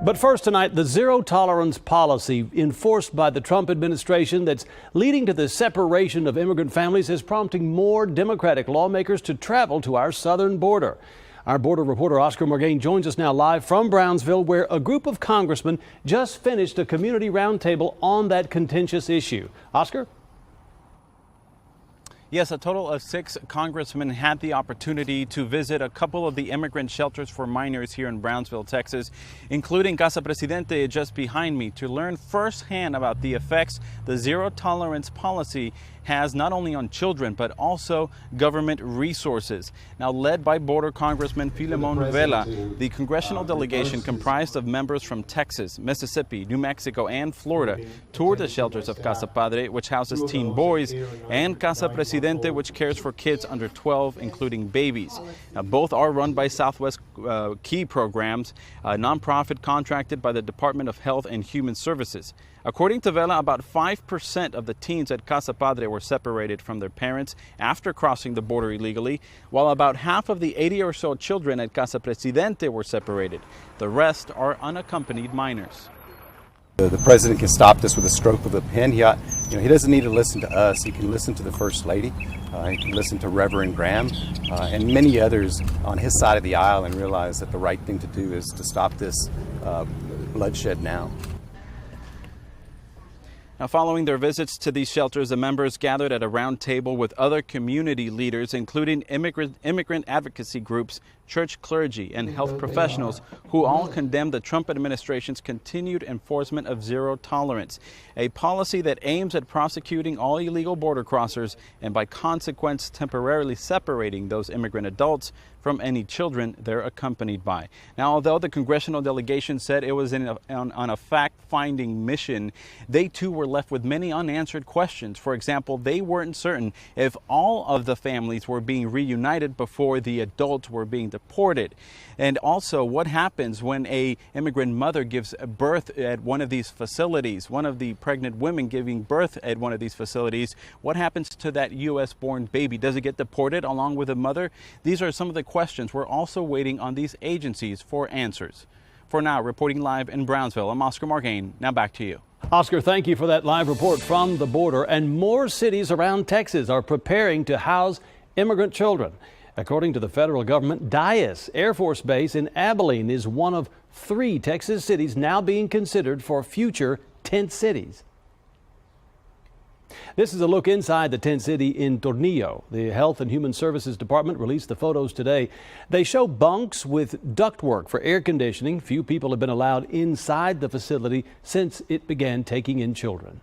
But first tonight, the zero tolerance policy enforced by the Trump administration that's leading to the separation of immigrant families is prompting more Democratic lawmakers to travel to our southern border. Our border reporter Oscar Margain joins us now live from Brownsville, where a group of congressmen just finished a community roundtable on that contentious issue. Oscar? Yes, a total of 6 congressmen had the opportunity to visit a couple of the immigrant shelters for minors here in Brownsville, Texas, including Casa Presidente just behind me, to learn firsthand about the effects the zero tolerance policy has not only on children, but also government resources. Now, led by border Congressman Filemon Vela, the congressional delegation comprised of members from Texas, Mississippi, New Mexico, and Florida toured the shelters of Casa Padre, which houses teen boys, and Casa Presidente, which cares for kids under 12, including babies. Now, both are run by Southwest Key Programs, a nonprofit contracted by the Department of Health and Human Services. According to Vela, about 5% of the teens at Casa Padre were separated from their parents after crossing the border illegally, while about half of the 80 or so children at Casa Presidente were separated. The rest are unaccompanied minors. The president can stop this with a stroke of a pen. He doesn't need to listen to us. He can listen to the First Lady. He can listen to Reverend Graham and many others on his side of the aisle and realize that the right thing to do is to stop this bloodshed now. Now, following their visits to these shelters, the members gathered at a round table with other community leaders, including immigrant advocacy groups, church clergy, and health professionals, who all condemned the Trump administration's continued enforcement of zero tolerance, a policy that aims at prosecuting all illegal border crossers and by consequence temporarily separating those immigrant adults from any children they're accompanied by. Now, although the congressional delegation said it was on a fact-finding mission, they too were left with many unanswered questions. For example, they weren't certain if all of the families were being reunited before the adults were being deported. And also, what happens when a immigrant mother gives birth at one of these facilities, one of the pregnant women giving birth at one of these facilities? What happens to that U.S.-born baby? Does it get deported along with the mother? These are some of the questions we're also waiting on these agencies for answers. For now, reporting live in Brownsville, I'm Oscar Margain. Now back to you. Oscar, thank you for that live report from the border. And more cities around Texas are preparing to house immigrant children. According to the federal government, Dyess Air Force Base in Abilene is one of 3 Texas cities now being considered for future tent cities. This is a look inside the tent city in Tornillo. The Health and Human Services Department released the photos today. They show bunks with ductwork for air conditioning. Few people have been allowed inside the facility since it began taking in children.